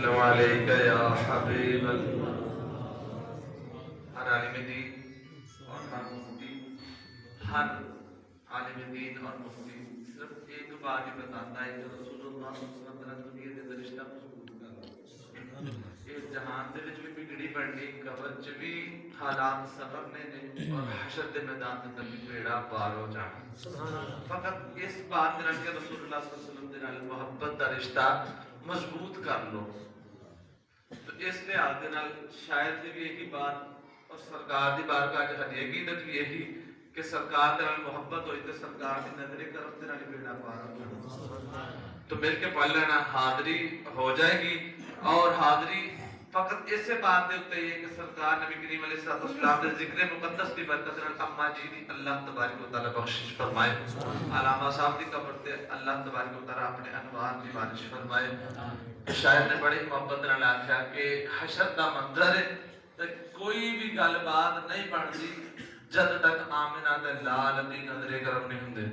وسلم علیک یا حبیب اللہ۔ ہر عالم دین اور ہر مفتی، ہر عالم دین اور مفتی صرف ایک بات ہی بتاتا ہے کہ رسول اللہ صلی اللہ علیہ وسلم دنیا دے رشتہ مضبوط کرنا۔ اس جہان دے وچ بھی بگڑی بڑھنی، قبر چ بھی حالات سبرنے نے اور حشر دے میدان دے اندر بھی بیڑا پار ہو جانا۔ فقط اس بات دے نال کہ رسول اللہ صلی اللہ علیہ وسلم دے نال محبت دا رشتہ مضبوط کر لو، تو اس لحاظ دے نال شاید بھی یہی بات اور سرکار دی بارگاہ وچ ہدیہ عقیدت بھی یہی کہ سرکار دے نال محبت ہوئی تے سرکار دی نظر کرم دے نال بیڑا پار ہو جانا۔ تو مل کے پڑھ لینا، حاضری ہو جائے گی۔ اور حاضری فقط اسے بات دے ہوتے ہیں کہ سرکار نبی کریم علیہ السلام دے ذکر مقدس دی برکت نال اما جی دی اللہ تبارک و تعالی بخشش فرمائے، علامہ صاحب دی قبر تے اللہ تبارک و تعالی اپنے انوار دی بارش فرمائے۔ شاعر نے بڑی محبت نال آکھیا کہ حشر دا منظر ہے تے کوئی بھی گل بات نہیں بنتی جد تک آمنہ دے لال دی نظر کرم نہیں ہوندے۔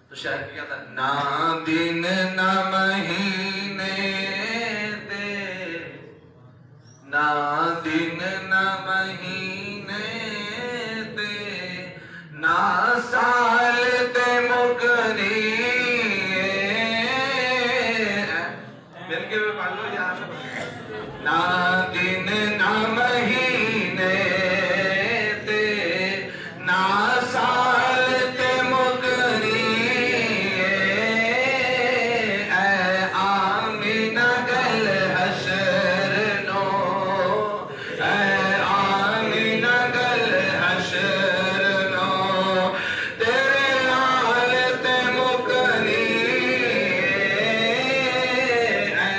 تو شاعر کیا تھا، نہ دن نہ مہینے دے، نہ دن نہ مہینے دے، نہ سال تے مکنی، مل کے بھی پڑھ لو یار، نہ دن نہ مہینے دے، نہ سال تے مکنی، اے آمینہ گل حشر نو، اے آمینہ گل حشر نو، تیرے لال تے مکنی، اے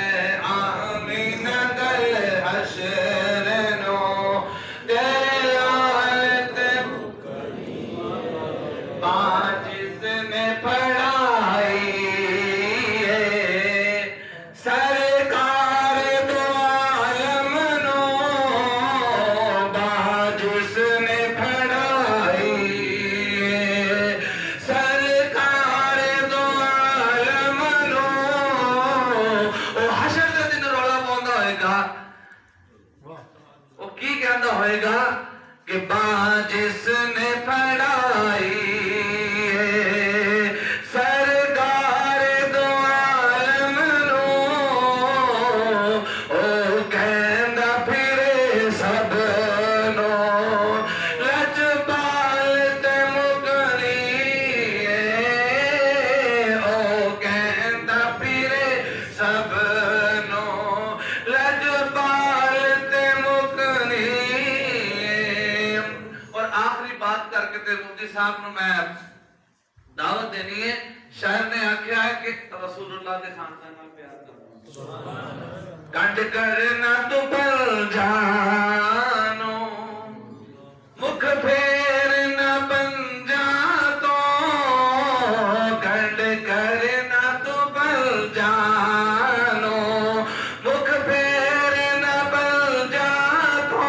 آمینہ گل حشر نو، تیرے لال تے جس نے پڑھائی ہے سرکار دو عالم نو، جس نے پڑھائی ہے سرکار دو عالم نو، وہ حشر دے دن رولا پوندا ہوئے گا، وہ کی کہندا ہوئے گا کہ جس نے پڑھائی سرکار دو عالم نو، او کہندا پھرے سب نو، لجپال تے مکنی، او کہندا پھرے سب نو، لجپال تے مکنی۔ اور آخری بات کر کے تے مفتی صاحب نو میں دعوت دینی ہے۔ شاعر نے آکھیا ہے کہ رسول اللہ دے خاندان نال پیار کرو، کنڈ کرنا تو بل جانو، مکھ پھیر نہ بن جا تو، کنڈ کرنا تو بل جانو، مکھ پھیر نہ بن جا تو،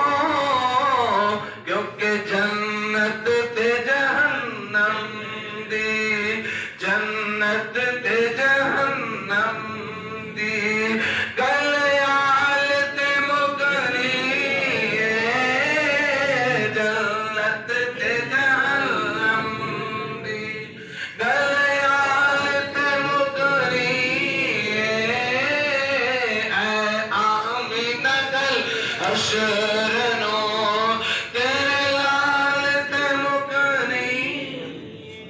کیونکہ جنت تے جہنم دی، جنت تے جہنم دی، گلیال تے مکنی، جنت تے جہنم دی، گلیال تے مکنی، اے آمینہ گل حشر نو، تیرے لال تے مکنی۔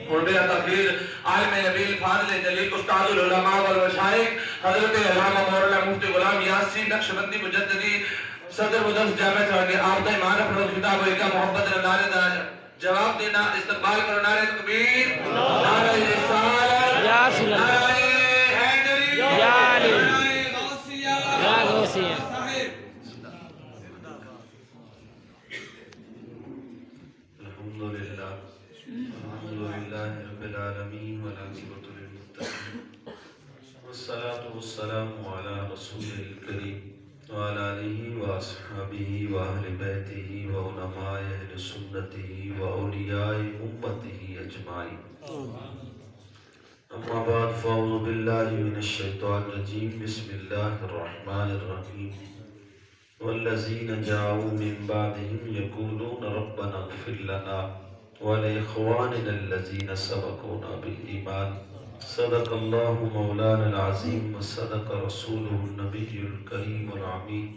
اور بے تقدیر عالم نبیل فاضل جلیل استاد العلماء والمشائخ حضرت علامہ مولانا مفتی غلام یاسین نقشبندی مجددی صدر مدرس جامعہ چوہنگی، آپ دا ایمان اپنا خطاب ہوئے گا، محبت نارے دا جواب دینا، استقبال کرو، نعرہ تکبیر، نعرہ رسالت، نعرہ حیدری، نعرہ غوثیہ۔ الحمدللہ رب العالمین والعاقبۃ للمتقین، والصلاة والسلام علی رسول الکریم وعلی آلہ واصحابہ واہل بیتہ وعلماء اہل سنتہ واولیاء امتہ اجمعین۔ أما بعد فأعوذ بالله من الشيطان الرجيم بسم الله الرحمن الرحيم والذين جاءوا من بعدهم يقولون ربنا اغفر لنا ولإخواننا الذين سبقونا بالإيمان صدق الله مولانا العظيم وصدق رسوله النبي الكريم العميد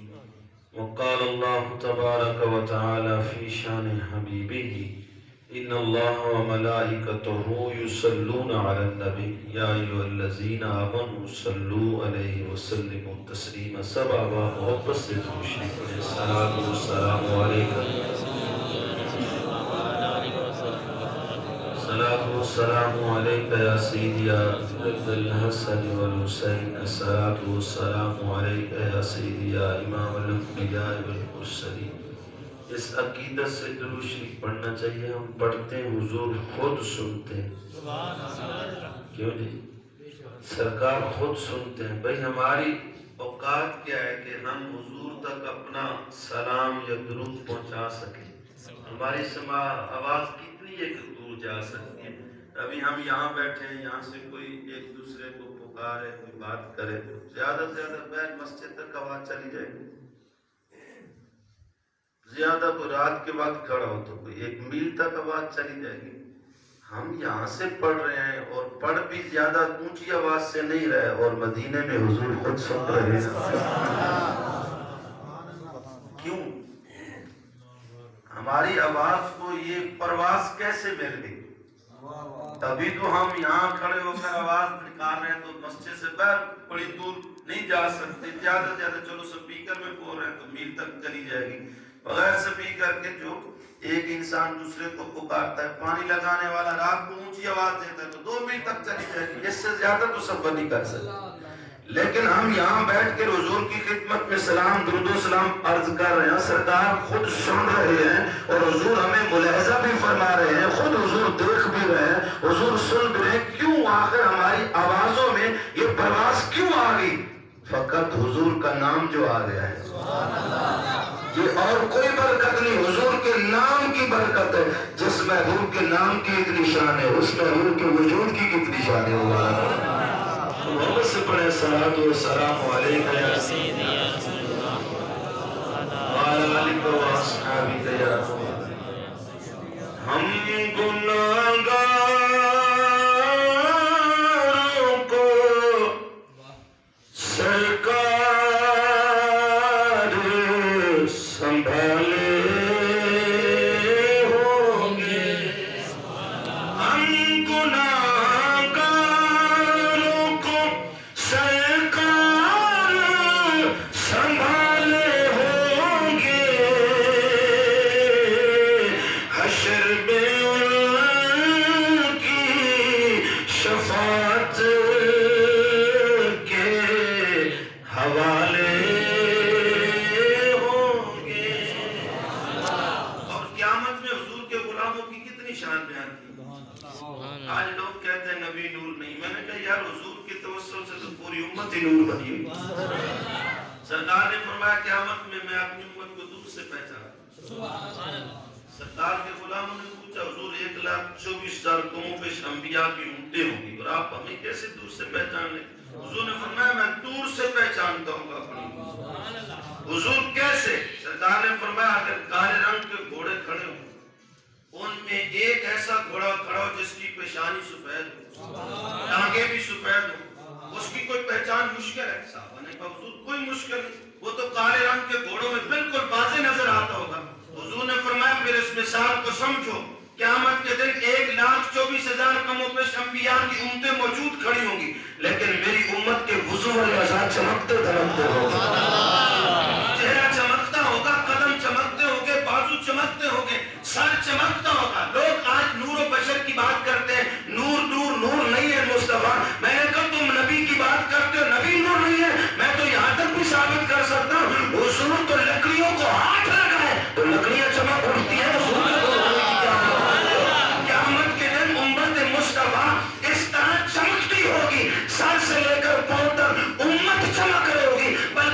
وقال الله تبارك وتعالى في شان حبيبه إن الله وملائكته يصلون على النبي يا أيها الذين آمنوا صلوا عليه وسلموا تسليما سبع بار محبت سے تشریف لے الصلاة والسلام علیکم الصلاة والسلام عليك يا سيدي يا ابن الحسن والحسين الصلاة والسلام عليك يا سيدي يا إمام الأنبياء والمرسلين اس عقیدت سے درود شریف پڑھنا چاہیے. ہم پڑھتے ہیں حضور خود سنتے ہیں. کیوں جی؟ سرکار خود سنتے ہیں. بھئی ہماری اوقات کیا ہے کہ ہم حضور تک اپنا سلام یا درود پہنچا سکیں. ہماری سما آواز کتنی ہے کہ دور جا سکتی ہے. ابھی ہم یہاں بیٹھے ہیں, یہاں سے کوئی ایک دوسرے کو پکارے, کوئی بات کرے, زیادہ سے زیادہ بیر مسجد تک آواز چلی جائے گی. زیادہ کو رات کے وقت کھڑا ہو تو کوئی 1 میل تک آواز چلی جائے گی. ہم یہاں سے پڑھ رہے ہیں اور پڑھ بھی زیادہ اونچی آواز سے نہیں رہے, اور مدینے میں حضور خود سن رہے ہیں. کیوں؟ ہماری آواز کو یہ پرواز کیسے مل گئی؟ تبھی تو ہم یہاں کھڑے ہو کر آواز نکال رہے ہیں. تو مسجد سے باہر بڑی دور نہیں جا سکتے. زیادہ سے زیادہ چلو سپیکر میں بول رہے ہیں تو میل تک چلی جائے گی. بغیر سپیکر کے جو ایک انسان دوسرے کو پکارتا ہے, پانی لگانے والا رات کو اونچی آواز دیتا ہے تو 2 میل تک چلی جائے گی. اس سے زیادہ تو سفر نہیں کر سکتے. لیکن ہم یہاں بیٹھ کے حضور کی خدمت میں سلام درود و سلام عرض کر رہے ہیں. سرکار خود سن رہے ہیں اور حضور ہمیں ملاحظہ بھی فرما رہے ہیں. خود حضور دیکھ بھی رہے ہیں, حضور سن بھی رہے ہیں. کیوں آخر ہماری آوازوں میں یہ پرواز کیوں آ گئی؟ فقط حضور کا نام جو آ گیا ہے. یہ اور کوئی برکت نہیں, حضور کے نام کی برکت ہے. جس محبوب کے نام کی اتنی شان ہے, اس محبوب کے وجود کی کتنی شان ہے. محمد سے پڑھے صلاۃ و سلام علیکہ یا سیدی یا رسول اللہ وعلی آلک و اصحابک یا رسول اللہ. ہم گناہگاروں کو سرکار سنبھالے ہوں گے. ہم گناہگاروں کو سرکار سنبھالے ہوں گے. حشر میں ان کی شفاعت کے حوالے ہوں گے. اور قیامت میں حضور کے غلاموں کی کتنی شان بیان کی. آج لوگ کہتے ہیں نبی نور نہیں. میں نے کہا یار حضور کی توسل سے تو پوری امت ہی نور بنی ہوئی. سرکار نے فرمایا قیامت میں اپنی امت کو دور سے پہچانا. سرکار کے غلاموں نے پوچھا حضور 1,24,000 قوموں پہ انبیاء کی امتیں ہوں گی اور آپ ہمیں کیسے دور سے پہچان لیں؟ حضور نے فرمایا میں دور سے پہچانتا ہوں گا اپنی امت. حضور کیسے؟ سرکار نے فرمایا اگر کالے رنگ کے گھوڑے کھڑے ہوں, ان میں ایک ایسا گھوڑا کھڑا ہو جس کی پیشانی سفید ہو, ٹانگیں بھی سفید ہو, اس کی کوئی پہچان مشکل ہے؟ صحابہ نے کہا حضور کوئی مشکل نہیں, وہ تو کالے رنگ کے گھوڑوں میں بالکل واضح نظر آتا ہوگا. حضور نے فرمایا پھر اس مثال کو سمجھو. قیامت کے دن 1,24,000 کموں پہ انبیاء کی امتیں موجود کھڑی ہوں گی, لیکن میری امت کے وضو والے اعضاء چمکتے دھمکتے ہوں گے. چہرہ چمکتا ہوگا, قدم چمکتے ہوں گے, بازو چمکتے ہوں گے, سر چمکتا ہوگا. لوگ آج نور و بشر کی بات کرتے ہیں, نور نور نور نہیں ہے مصطفیٰ. میں نے کہا تم نبی کی بات کرتے ہو, نبی نور نہیں ہے. میں تو یہاں تک بھی ثابت کر سکتا ہوں حضور تو لکڑیوں کو ہاتھ لگائے تو لکڑیاں چمک اٹھتی ہیں. قیامت کے دن امت مصطفیٰ اس طرح چمکتی ہوگی, سر سے لے کر پاؤں تک امت چمک رہی ہوگی. بلکہ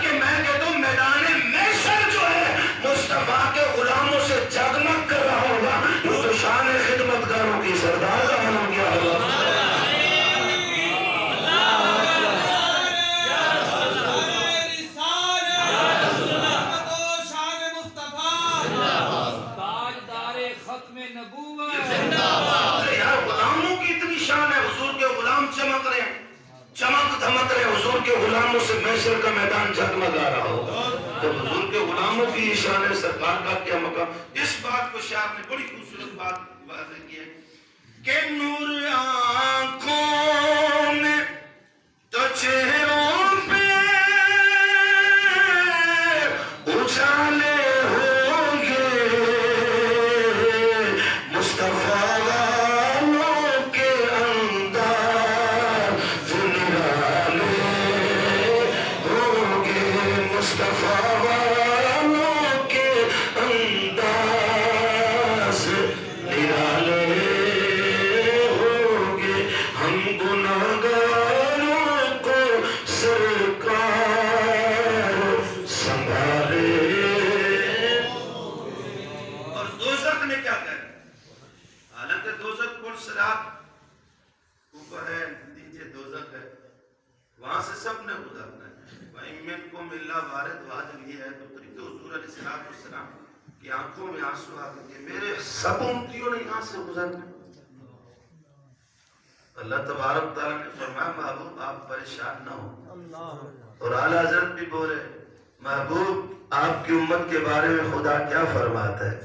حضور کے غلاموں سے محشر کا میدان جگمگا رہا ہو. جب حضور کے غلاموں کی شان ہے، سرکار کا کیا مقام. اس بات کو شاہ نے بڑی خوبصورت بات واضح کی ہے کہ نور آنکھوں میں تو چہروں پہ اجالے ہوں گے، مصطفیٰ والوں کے انداز نرالے ہوں گے، مصطفیٰ والوں کے انداز نرالے ہوں گے. ہم گناہگاروں کو سرکار سنبھالے. اور دوزخ نے کیا کہا؟ حالانکہ دوزخ پر صراط اوپر ہے، نیچے دوزخ ہے، وہاں سے سب نے گزرنا ہے. وَإِن مِّنكُمْ إِلَّا وَارِدُهَا جب یہ ہے تو طریقہ حضور علیہ السلام کی آنکھوں میں آنسو آ گئے، میرے سب امتیوں نے یہاں سے گزرنا. اللہ تبارک تعالیٰ نے فرمایا محبوب آپ پریشان نہ ہو. اور اعلیٰ حضرت بھی بولے محبوب آپ کی امت کے بارے میں خدا کیا فرماتا ہے.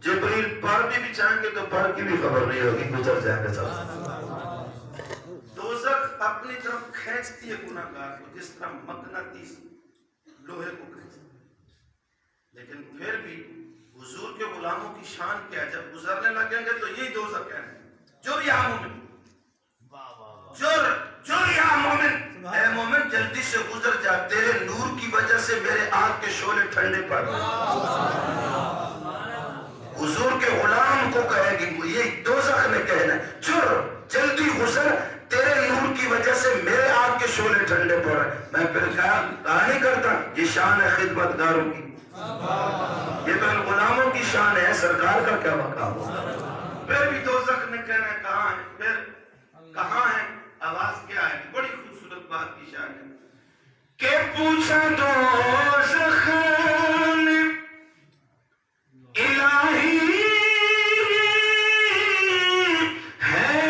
جبریل پڑھ بھی چاہیں گے تو پڑھ کی بھی خبر نہیں ہوگی، گزر جائیں گے سب. دوزخ اپنی طرف کھینچتی ہے گناہگار کو جس طرح مقناطیس لوہے کو کھینچتی ہے. لیکن پھر بھی حضور کے غلاموں کی شان کیا ہے، جب گزرنے لگیں گے تو یہی دوزخ ہے. جو یا مومن، جو یا مومن، اے مومن جلدی سے گزر جا، تیرے نور کی وجہ سے میرے آنکھ کے شعلے ٹھنڈے پڑ گئے. حضور کے غلام کو کہے گی، یہ دوزخ نے کہنا ہے جلدی گزر، تیرے نور کی وجہ سے میرے آنکھ کے شعلے ٹھنڈے پڑ رہے. میں پھر کہا نہیں کرتا یہ شان ہے خدمت گاروں کی، یہ تو غلاموں کی شان ہے، سرکار کا کیا مقام ہوگا. پھر بھی دوزخ نے کہنا ہے کہاں ہے، پھر کہاں ہے، آواز کیا ہے. بڑی خوبصورت بات کی شان ہے کہ پوچھا دوزخ نے الہی ہے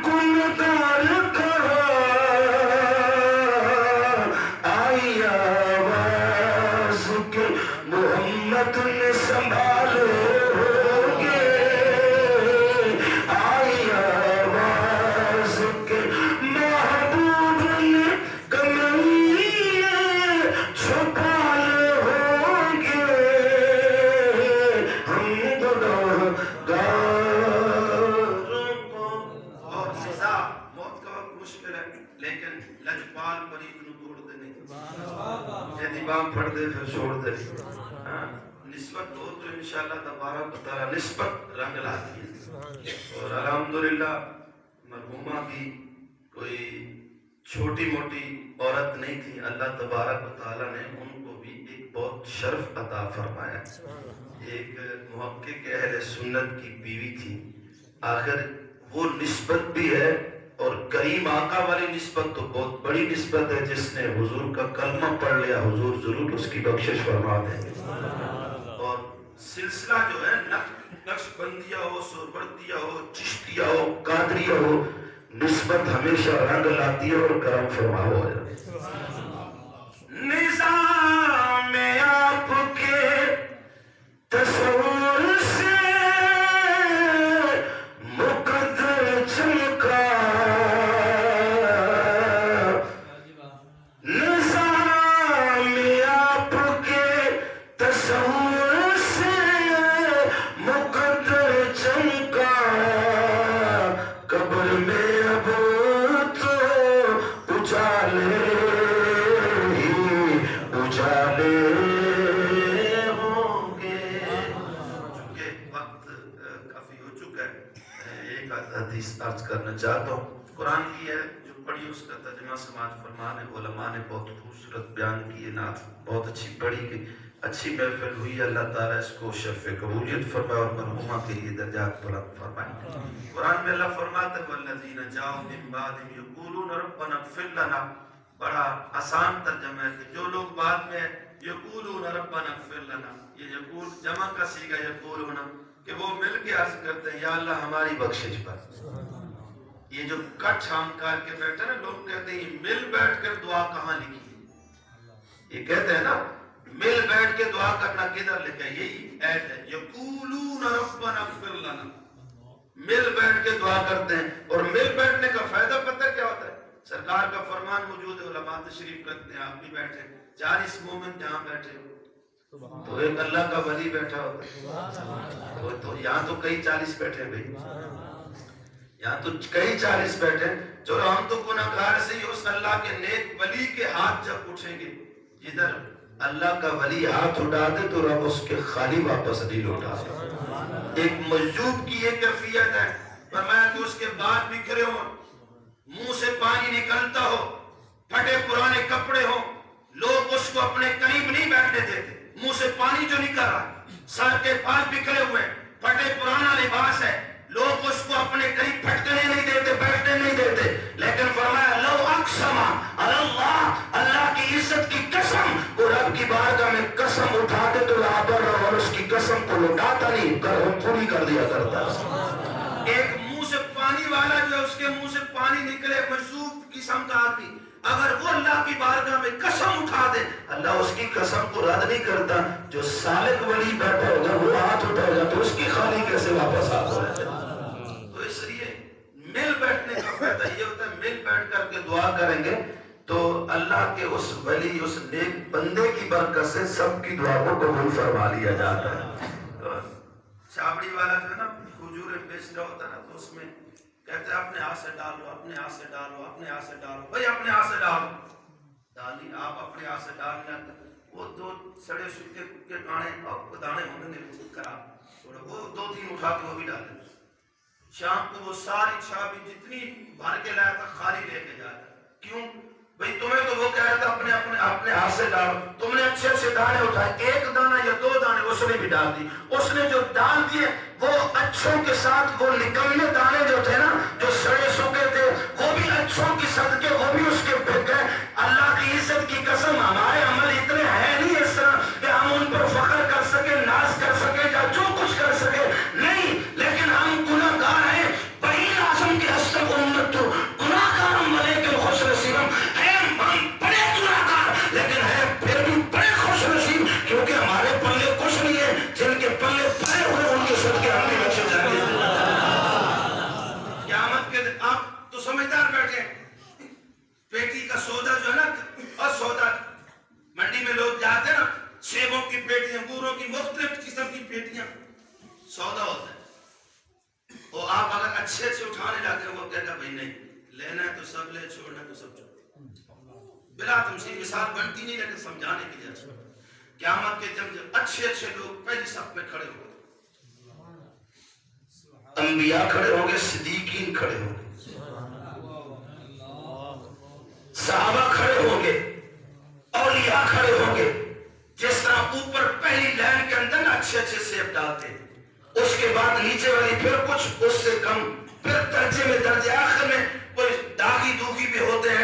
گنہگار کا، آئی آواز کہ محمد نے سنبھالے ہوگے، آئی آواز کہ محبوب نے کملی چھپا لے ہوں گے. ہم گناہگاروں کو اور سزا موت کا وقت مشکل ہے، لیکن لجپال پریت نو توڑ دے نہیں، یہ دیبام پڑھ دے پھر چھوڑ دے. نسبت ہو تو انشاءاللہ تبارک و تعالی نسبت رنگ لاتی ہے. اور الحمدللہ مرحومہ بھی کوئی چھوٹی موٹی عورت نہیں تھی، اللہ تبارک و تعالی نے ان کو بھی ایک بہت شرف عطا فرمایا. ایک محقق اہل سنت کی بیوی تھی. آخر وہ نسبت بھی ہے، اور کریم آقا والی نسبت تو بہت بڑی نسبت ہے. جس نے حضور کا کلمہ پڑھ لیا حضور ضرور اس کی بخشش فرما دیں گے. اور سلسلہ جو ہے نقش بندیہ ہو، سہروردیہ ہو، چشتیہ ہو، قادریہ ہو، نسبت ہمیشہ رنگ لاتی ہے اور کرم فرما ہو جاتی ہے. نظام آپ کے تصور سے مقدر چمکا، نظام آپ کے تصور سے مقدر چمکا، قبر میں اب تو اجالے ہی اجالے ہوں گے. چونکہ وقت کافی ہو چکا ہے، ایک حدیث عرض کرنا چاہتا ہوں. قرآن کی ہے جو پڑھی اس کا ترجمہ سماعت فرمانے علماء نے بہت خوبصورت بیان کی ہے. نعت بہت اچھی پڑھی کہ اچھی محفل ہوئی. اللہ تعالیٰ اس کو شرف قبولیت فرمائے اور مرحومہ کے لیے درجات بلند فرمائے. قرآن میں اللہ فرماتا ہے والذین جاؤ من بعدہم یقولون ربنا اغفر لنا. بڑا آسان ترجمہ ہے کہ جو لوگ بعد میں یقولون ربنا اغفر لنا، یہ یقول جمع کا صیغہ یقولون، کہ وہ مل کے عرض کرتے ہیں یا اللہ ہماری بخشش پر، یہ جو کٹ ہم کر کے بیٹھے نا، لوگ کہتے ہیں مل بیٹھ کر دعا کہاں لکھی ہے؟ یہ کہتے ہیں نا مل بیٹھ کے دعا کرنا کدھر لکھا ہے؟ یہی ایت ہے یقولون ربنا اغفر لنا، مل بیٹھ کے دعا کرتے ہیں. اور مل بیٹھنے کا فائدہ پتہ کیا ہوتا ہے؟ سرکار کا فرمان موجود ہے، علماء تشریف رکھتے ہیں، آپ بھی بیٹھے 40 مومن جہاں بیٹھے ہو تو ایک اللہ کا ولی بیٹھا ہوتا ہے، تو یہاں تو کئی 40 بیٹھے بھائی، یہاں تو کئی 40 بیٹھے. چلو ہم تو گناہگار سے ہی، اس اللہ کے نیک ولی کے ہاتھ جب اٹھیں گے، جدھر اللہ کا ولی ہاتھ اٹھا دے تو رب اس کے خالی واپس نہیں لوٹاتا. ایک مجذوب کی یہ کیفیت ہے، فرمایا کہ اس کے بال بکھرے ہوں، منہ سے پانی نکلتا ہو، پھٹے پرانے کپڑے ہوں، لوگ اس کو اپنے قریب نہیں بیٹھنے دیتے. منہ سے پانی جو نکل رہا، سر کے بال بکھرے ہوئے، پھٹے پرانا لباس ہے، لوگ اس کو اپنے قریب پھٹکنے نہیں دیتے، بیٹھنے نہیں دیتے. لیکن فرمایا لو اقسم علی اللہ، اللہ کی عزت کی قسم، وہ رب کی بارگاہ میں قسم اٹھا دے تو لا بر، اور اس کی قسم کو لوٹاتا نہیں، پوری کر دیا کرتا. ایک منہ سے پانی والا جو اس کے منہ سے پانی نکلے، مجذوب قسم کا آدمی، اگر وہ اللہ کی بارگاہ میں قسم اٹھا دے، اللہ اس کی قسم کو رد نہیں کرتا. جو سالک ولی بیٹھا ہوگا وہ ہاتھ اٹھائے گا تو اس کی خالی کیسے واپس ہاتھ ہو جائے. تو اس لیے مل بیٹھنے کا فائدہ یہ ہوتا ہے، مل بیٹھ کر کے دعا کریں گے تو اللہ کے اس ولی، اس نیک بندے کی برکت سے سب کی دعا کو قبول فرما لیا جاتا ہے. چھاپڑی والا جو ہے نا کھجوریں بیچ رہا ہوتا ہے نا، تو اس میں کہتے ہیں اپنے ہاتھ سے ڈالو، اپنے ہاتھ سے ڈالو، اپنے ہاتھ سے ڈالو. بھائی اپنے ہاتھ سے ڈالو، ڈالی آپ اپنے ہاتھ سے ڈالنا، وہ 2 سڑے سکے کے دانے ہونے نہیں خراب، وہ 2-3 اٹھا کے وہ بھی ڈالے. شام کو وہ ساری چھاپی جتنی بھر کے لایا تھا خالی لے کے جاتا. کیوں بھئی؟ تمہیں تو وہ کہہ رہا تھا اپنے ہاتھ سے ڈالو، تم نے اچھے سے دانے اٹھائے، 1 دانہ یا 2 دانے اس نے بھی ڈال دی. اس نے جو ڈال دیے وہ اچھوں کے ساتھ وہ نکلنے دانے جو تھے نا، جو سڑے سکے تھے، وہ بھی اچھوں کی صدقے وہ بھی اس کے پھر گئے. اللہ کی عزت کی قسم ہمارے عمل اتنے ہیں نہیں اس طرح کہ ہم ان پر فخر کر سکے، ناز کر سکے یا جو کچھ کر سکے نہیں، لیکن ہم گناہ گار ہیں. بہین اعظم کے ہستہ امت تو گناہ گار ہم لیکن خوش نصیب ہے. ہم بڑے گناہ گار لیکن ہے پھر بھی بڑے خوش نصیب، کیونکہ ہمارے پلے کچھ نہیں ہے، جن کے پلے پڑے ہوئے ان کے صدقے ہم بھی بچے جائیں گے. قیامت کے دن آپ تو سمجھدار بیٹھے ہیں، پیٹی کا سودا جو ہے نا، اور سودا منڈی میں لوگ جاتے ہیں نا، سیبوں کی پیٹیاں، انگوروں کی مختلف قسم کی پیٹیاں سودا ہوتا ہے. وہ آپ اگر اچھے سے اٹھانے لگے وہ کہتا بھائی نہیں لینا ہے تو سب لے، چھوڑنا ہے تو سب چھوڑ. بلا تمثیل مثال بنتی نہیں لیکن سمجھانے کے لیے. قیامت کے جب اچھے اچھے لوگ پہلی صف میں کھڑے ہوں گے، انبیاء کھڑے ہوں گے، صدیقین کھڑے ہوں گے، صحابہ کھڑے ہوں گے، اولیاء کھڑے ہوں گے. جس طرح اوپر پہلی لائن کے اندر اچھے اچھے سیب ڈالتے ہیں، اس کے بعد نیچے والی پھر کچھ اس سے کم، پھر درجے میں درجے آخر میں کوئی داغی دوغی بھی ہوتے ہیں.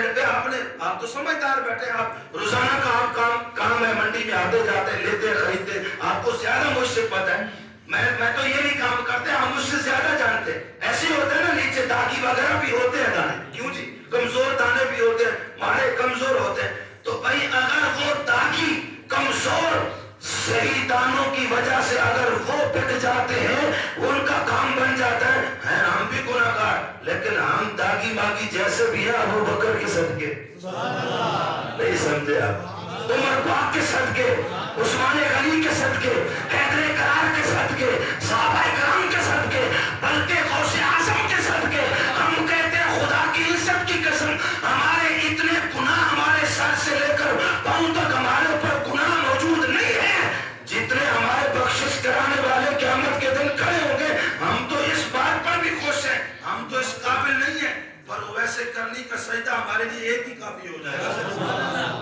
آپ تو سمجھدار بیٹھے، آپ روزانہ کا آپ کام ہے، منڈی میں آتے جاتے لیتے خریدتے، آپ کو زیادہ مجھ سے پتہ ہے. میں تو یہ نہیں کام کرتے، آپ مجھ سے زیادہ جانتے. ایسے ہوتے ہیں نا نیچے داغی وغیرہ بھی ہوتے ہیں دانے، کیوں جی؟ کمزور دانے بھی ہوتے ہیں، مارے کمزور ہوتے ہیں. تو بھائی اگر وہ داغی کمزور صحیح دانوں کی وجہ سے اگر وہ بک جاتے ہیں، ان کا کام بن جاتا ہے. ہم بھی گناہ گار لیکن ہم داغی باغی جیسے بھی ہیں ابو بکر کے صدقے، نہیں سمجھے آپ، عمر پاک کے صدقے، عثمان غنی کے صدقے، حیدر کرار کے صدقے، صحابہ کرام کے صدقے، بلکہ غوث اعظم کے صدقے. ہم کہتے ہیں خدا کی عزت کی قسم ہمارے اتنے گناہ ہمارے سر سے لے کر پاؤں تک ہمارے اوپر گناہ موجود نہیں ہے جتنے ہمارے بخشش کرانے والے قیامت کے دن کھڑے ہوں گے. ہم تو اس بات پر بھی خوش ہیں، ہم تو اس قابل نہیں ہیں، پر ویسے کرنے کا سجدہ ہمارے لیے ایک ہی کافی ہو جائے گا.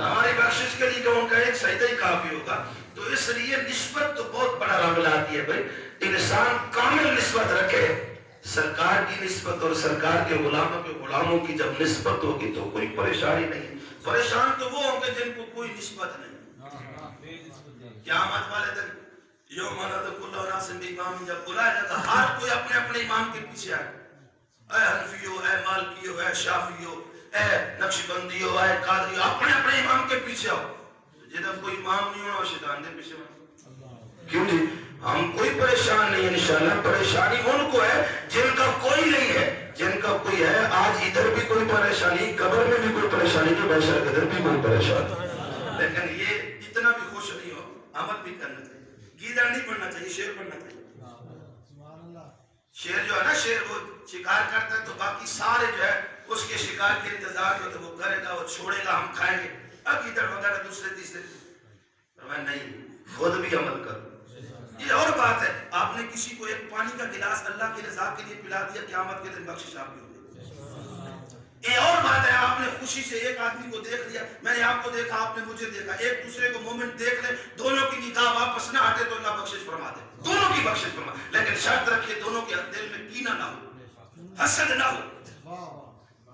ہماری بخشش کے لیے ان کا ایک سجدہ ہی کافی ہوگا. تو اس لیے نسبت تو بہت بڑا رنگ لاتی ہے. بھائی انسان کامل نسبت رکھے، سرکار کی نسبت اور سرکار کے غلاموں کے غلاموں کی جب نسبت ہوگی تو کوئی پریشانی نہیں. پریشان تو وہ ہوں گے جن کو کوئی نسبت نہیں. قیامت والے دن یوم ندعو کل اناس بامامہم، جب بلایا جاتا ہر کوئی اپنے اپنے امام کے پیچھے آئے. اے حنفیو، اے مالکیو، اے شافیو، اے نقشبندیو، اے قادریو، اپنے اپنے امام کے پیچھے آؤ. جدھر کوئی امام نہیں ہونا وہ شیطان دے پیچھے آؤ. کیوں جی؟ ہم کوئی پریشان نہیں. انشاءاللہ پریشانی ان کو ہے جن کا کوئی نہیں ہے. جن کا کوئی ہے، آج ادھر بھی کوئی پریشانی، قبر میں بھی کوئی پریشانی، تو بے شک ادھر بھی کوئی پریشانی. لیکن یہ اتنا بھی خوش نہیں ہو، عمل بھی کرنا چاہیے. گیدڑ نہیں بننا چاہیے، شیر بننا چاہیے. شیر جو ہے نا، شیر وہ شکار کرتا ہے تو باقی سارے جو ہے اس کے شکار کے انتظار جو وہ کرے گا، وہ چھوڑے گا، ہم کھائیں گے. اب گیدڑ وغیرہ دوسرے تیسرے. میں نہیں، خود بھی عمل کرو. یہ اور بات ہے، آپ نے کسی کو ایک پانی کا گلاس اللہ کی رضا کے لیے پلا دیا، قیامت کے دن بخشش آپ کی ہوگی. یہ اور بات ہے، آپ نے خوشی سے ایک آدمی کو دیکھ لیا، میں نے آپ کو دیکھا، آپ نے مجھے دیکھا، ایک دوسرے کو مومنٹ دیکھ لے، دونوں کی نگاہ واپس نہ ہٹے تو اللہ بخشش فرما دے. دونوں کی بخشش فرما. لیکن شرط رکھیے دونوں کے دل میں کینہ نہ ہو، حسد نہ ہو.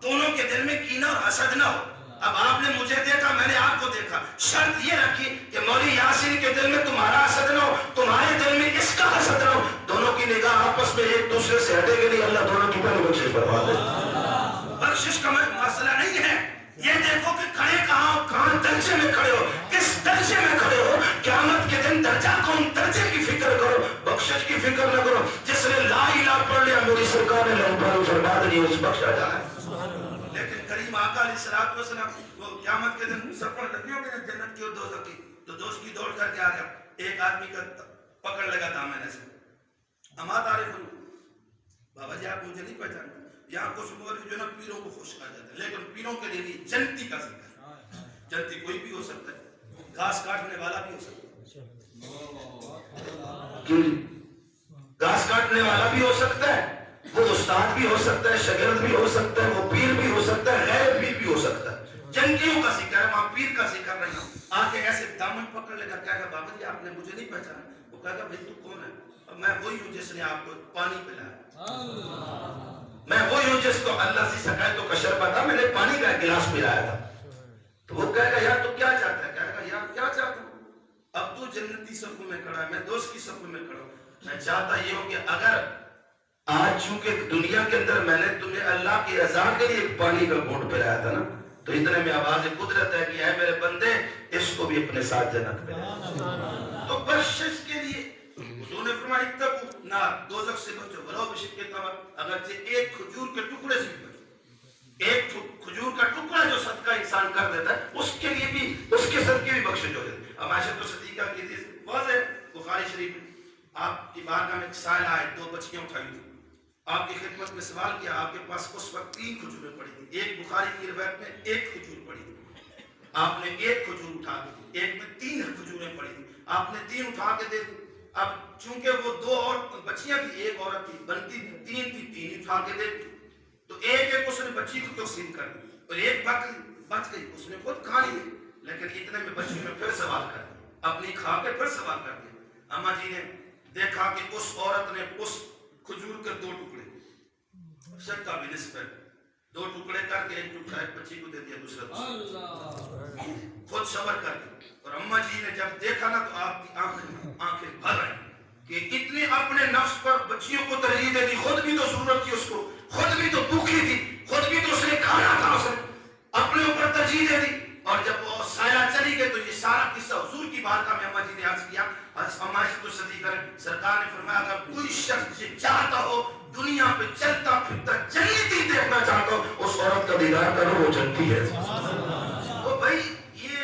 دونوں کے دل میں کینہ اور حسد نہ ہو. اب آپ نے مجھے دیکھا، میں نے آپ کو دیکھا، شرط یہ رکھی کہ مولوی یاسین کے دل میں تمہارا حسد نہ ہو، تمہارے دل میں اس کا حسد نہ ہو. دونوں کی نگاہ آپس میں ایک دوسرے سے ہٹے گی نہیں، اللہ دونوں کی پہلے بخشش فرما دے. بخشش کا مسئلہ نہیں ہے. یہ دیکھو کہ کھڑے کہاں ہو، کہاں درجے میں کھڑے ہو، کس درجے میں کھڑے ہو. قیامت کے دن درجہ کون درجے کی فکر کرو، بخشش کی فکر نہ کرو. جس نے لا الہ پڑھ لیا، میری سرکار نے لہو فرما دی، اس بخشا جانا ہے. لیکن کریم آقا علیہ الصلوۃ والسلام وہ قیامت کے دن سفر لگی ہوگی نا جنت کی اور دوزخ کی، تو دوست کی دوڑ کر کے آ گیا. ایک آدمی کا پکڑ لگا دامن سے. اما تعریف بابا جی آپ مجھے نہیں پہچانتے. یہاں کچھ مولوی جو نا پیروں کو خوش کر جاتے ہیں، لیکن پیروں کے لیے نہیں، جنتی کا ذکر ہے. جنتی کوئی بھی ہو سکتا ہے، گھاس کاٹنے والا بھی ہو سکتا ہے. گھاس کاٹنے والا بھی ہو سکتا ہے، وہ استاد بھی ہو سکتا ہے، شاگرد بھی ہو سکتا ہے، وہ پیر بھی ہو سکتا ہے، غیر پیر بھی ہو سکتا ہے. جنگیوں کا ذکر ہے، وہاں پیر کا ذکر نہیں. آ کے ایسے دامن پکڑ لے گا، کہے گا بابا جی آپ نے مجھے نہیں پہچانا. وہ کہے گا بھائی تو کون ہے؟ میں وہی ہوں جس نے آپ کو پانی پلایا، میں وہی ہوں جس کو اللہ سے شکایت و کشربہ تھا، میں نے پانی کا گلاس پلایا تھا. تو وہ کہے گا یار تو کیا چاہتا ہے؟ کہے گا یار کیا چاہتا ہوں، اب تو جنتی صفوں میں کھڑا ہے، میں دوست کی صفوں میں کھڑا ہوں. میں چاہتا یہ ہوں کہ اگر آج چونکہ دنیا کے اندر میں نے تمہیں اللہ کی رضا کے لیے ایک پانی کا گھونٹ پلایا تھا نا، تو اتنے میں آواز قدرت ہے کہ اے میرے بندے اس کو بھی اپنے ساتھ جنت میں. تو بخشش کے لیے حضور نے فرمایا اتقوا نار، دوزخ سے بچو ولو بشق تمر، اگرچہ ایک کھجور کے ٹکڑے سے بچو. ایک کھجور کا ٹکڑا جو صدقہ انسان کر دیتا ہے، اس کے لیے بھی، اس کے صدقے بھی بخشش ہو جاتی ہے. اب عائشہ صدیقہ کی حدیث واضح ہے بخاری شریف میں. آپ کی بارگاہ میں ایک سائل آئے، 2 بچیاں اٹھائی تھی. آپ کی خدمت میں سوال کیا، آپ کے پاس اس وقت 3 کھجوریں پڑی تھی. ایک بخاری کی روایت میں 1 کھجور پڑی تھی. آپ نے 1 کھجور اٹھا دی، ایک میں 3 کھجوریں پڑی تھی. آپ نے 3 اٹھا کے دے دی. اب چونکہ وہ 2 اور بچیاں تھی، ایک عورت تھی، بنتی 3 تھی، 3 اٹھا کے دے دی. تو ایک اس نے بچی کو تقسیم کر دی، اور ایک بچ گئی، اس نے خود کھا لی. لیکن اتنے میں بچی میں پھر سوال کر دیا، اپنی کھا کے پھر سوال کر دیا. اما جی نے دیکھا کہ اس عورت نے اس کھجور کے 2 ٹکڑے، شکا بھی نصف ہے، 2 ٹکڑے کر کے ایک ٹکڑا ایک بچی کو دے دیا، دوسرا خود صبر کر دی. اور اما جی نے جب دیکھا نا تو آپ کی آنکھیں بھر آئی کہ اتنے اپنے نفس پر بچیوں کو ترجیح دے دی. خود بھی تو ضرورت تھی اس کو، خود بھی تو بھوکی تھی، خود بھی تو اس نے کھانا تھا، اس نے اپنے اوپر ترجیح دے دی. اور جب وہ سایہ چلی گئی تو یہ سارا قصہ حضور کی بارگاہ میں اما جی نے عرض کیا. عائشہ صدیقہ سرکار نے فرمایا اگر کوئی شخص یہ چاہتا ہو دنیا پہ چلتا پھرتا جنتی دیکھنا چاہتا ہو، اس عورت کا دیدار کرو، وہ جنتی ہے. تو بھائی یہ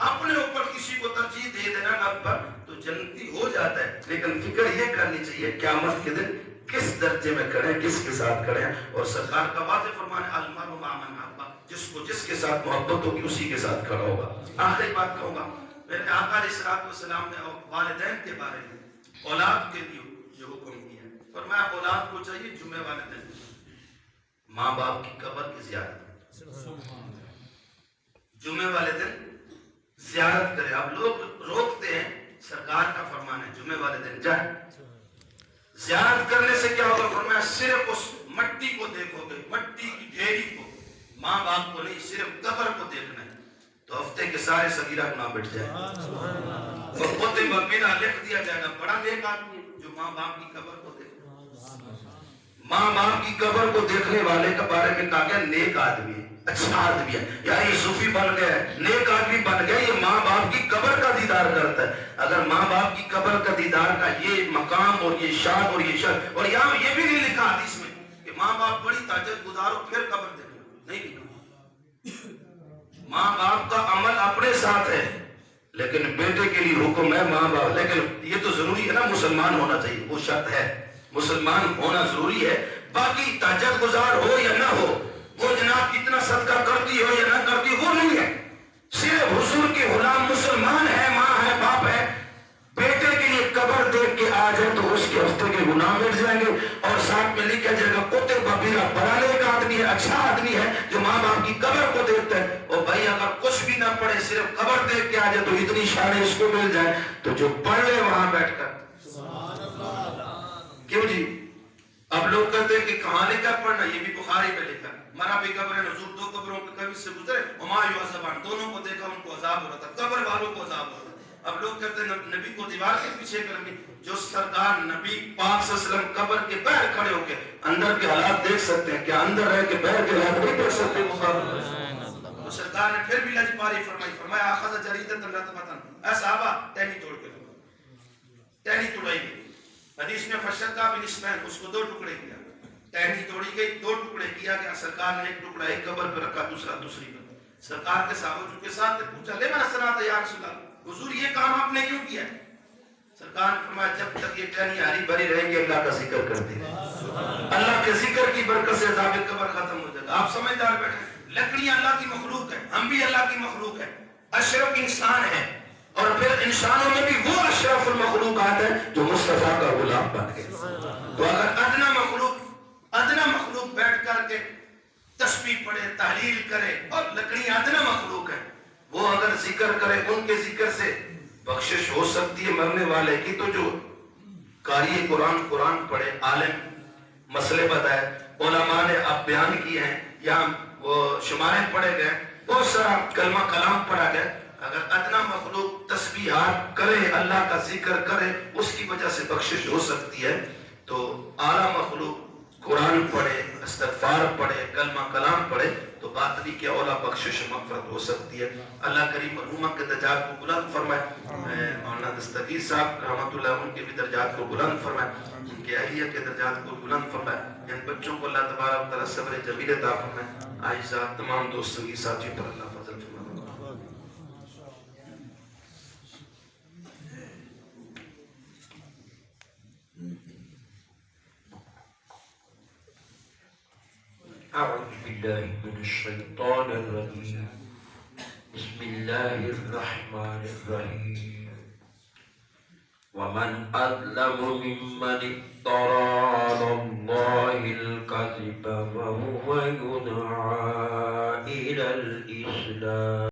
اپنے اوپر کسی کو ترجیح دے دینا نفس پر تو جنتی ہو جاتا ہے. لیکن فکر یہ کرنی چاہیے قیامت کے دن کس درجے میں کھڑے ہیں، کس کے ساتھ کھڑے ہیں. اور سرکار کا واضح فرمان ہے المرء مع من احب، جس کو جس کے ساتھ محبت ہوگی اسی کے ساتھ کھڑا ہوگا. آخری بات کہوں گا، میرے آقا علیہ الصلوۃ والسلام نے والدین کے بارے میں اولاد کے لیے جو حکم کیا ہے، فرمایا اولاد کو چاہیے جمعے والے دن ماں باپ کی قبر کی زیارت، جمعے والے دن زیارت کرے. اب لوگ روکتے ہیں، سرکار کا فرمان ہے جمعے والے دن جائے. زیارت کرنے سے کیا ہوگا؟ فرمایا صرف اس مٹی کو دیکھو گے، مٹی کی ڈھیری کو، ماں باپ کو نہیں، صرف قبر کو دیکھنا ہے. تو ہفتے کے سارے صغیرہ گناہ مٹ جائے. خود بنا لکھ دیا جائے گا بڑا نیک آدمی جو ماں باپ کی قبر کو دیکھے. ماں باپ کی قبر کو دیکھنے والے کے بارے میں کہا گیا نیک آدمی ہے، اچھا آدمی ہے، یا یہ صوفی بن گیا ہے، نیک آدمی بن گیا، یہ ماں باپ کی قبر کا دیدار کرتا ہے۔ اگر ماں باپ کی قبر کا دیدار کا یہ مقام اور یہ شان اور یہ شان، اور یہاں یہ بھی نہیں لکھا حدیث میں کہ ماں باپ بڑی تہجد گزارو پھر قبر دیکھو، نہیں لکھا۔ ماں باپ کا عمل اپنے ساتھ ہے، لیکن بیٹے کے لیے حکم ہے ماں باپ، لیکن یہ تو ضروری ہے نا مسلمان ہونا چاہیے، وہ شرط ہے، مسلمان ہونا ضروری ہے۔ باقی تہجد گزار ہو یا نہ ہو، وہ جناب اتنا صدقہ کرتی ہو یا نہ کرتی، وہ نہیں ہے، صرف حضور کے غلام مسلمان ہے، ماں ہے، باپ ہے، بیٹے کے لیے قبر دیکھ کے آ جائے تو اس کے ہفتے کے گناہ مٹ جائیں گے، اور ساتھ میں لکھا جائے گا کتے ببیرا بڑا نیک آدمی ہے، اچھا آدمی ہے جو ماں باپ کی قبر کو دیکھتا ہے۔ اور بھائی اگر کچھ بھی نہ پڑھے صرف قبر دیکھ کے آ جائے تو اتنی شان اس کو مل جائے تو جو پڑھ لے وہاں بیٹھ کر۔ کیوں جی؟ اب لوگ کہتے ہیں کہ کہاں لکھا پڑھنا، یہ بھی بخاری میں لکھا، مرا بھی قبر حضور دو قبروں کے قریب سے گزرے، وما یعذبان، دونوں کو دیکھا ان کو عذاب ہو رہا تھا، قبر والوں کو عذاب ہو رہا تھا۔ اب لوگ کہتے ہیں نبی کو دیوار کے پیچھے کریں گے، جو سرکار نبی پاک صلی اللہ علیہ وسلم قبر کے باہر کھڑے ہو کے اندر کے حالات دیکھ سکتے ہیں، کیا اندر رہ کے باہر کے حالات نہیں دیکھ سکتے؟ تو سرکار نے پھر بھی لجپاری فرمائی، فرمایا آخذ جریدۃ رطبۃ، اے صحابہ ٹہنی توڑ کے دو، ٹہنی توڑائی گئی۔ حدیث میں فشقا بنصفین، اس کو دو ٹکڑے کیا، ٹہنی توڑی گئی، دو ٹکڑے کیا گیا، سرکار نے ایک ٹکڑا ایک قبر پہ رکھا، دوسرا دوسری پر۔ سرکار کے صحابہ کے ساتھ نے پوچھا لے میں صنعت یا رسول اللہ، حضور یہ کام آپ نے کیوں کیا؟ سرکار نے فرمایا جب تک یہ ٹہنی ہری بھری رہیں گے اللہ کا ذکر کرتے رہیں، اللہ کے ذکر کی برکت سے عذاب قبر ختم ہو جائے گا۔ آپ سمجھدار بیٹھے، لکڑیاں اللہ کی مخلوق ہے، ہم بھی اللہ کی مخلوق ہے، اشرف انسان ہے، اور پھر انسانوں میں بھی وہ اشرف المخلوقات ہے جو مصطفیٰ کا غلام بن گئے۔ تو اگر ادنا مخلوق بیٹھ کر کے تسبیح پڑھے، تحلیل کرے، اور لکڑیاں ادنا مخلوق ہے، وہ اگر ذکر کرے، ان کے ذکر سے بخشش ہو سکتی ہے مرنے والے کی، تو جو قاری قرآن پڑھے، عالم مسئلے بتائے، علماء نے اب بیان کیے ہیں یا وہ شمارے پڑھے گئے، بہت سارا کلمہ کلام پڑھا گیا، اگر ادنا مخلوق تسبیحات کرے، اللہ کا ذکر کرے، اس کی وجہ سے بخشش ہو سکتی ہے۔ تو اعلیٰ مخلوق قرآن پڑھے، استغفار پڑھے، کلمہ کلام پڑھے تو باطنی کے اولا بخشش مغفرت ہو سکتی ہے۔ اللہ کریم مرحومہ کے درجات کو بلند فرمائے، مولانا دستگیر صاحب رحمۃ اللہ ان کے بھی درجات کو بلند فرمائے، ان کے اہلیہ کے درجات کو بلند فرمائے، ان بچوں کو اللہ تبارک و تعالیٰ صبر جمیل عطا فرمائے، عائشہ تمام دوست سنگی ساتھی پر اللہ فضل فرمائے۔ أعوذ بالله من الشيطان الرجيم بسم الله الرحمن الرحيم ومن أظلم ممن افترى على الله الكذب وهو يدعى إلى الإسلام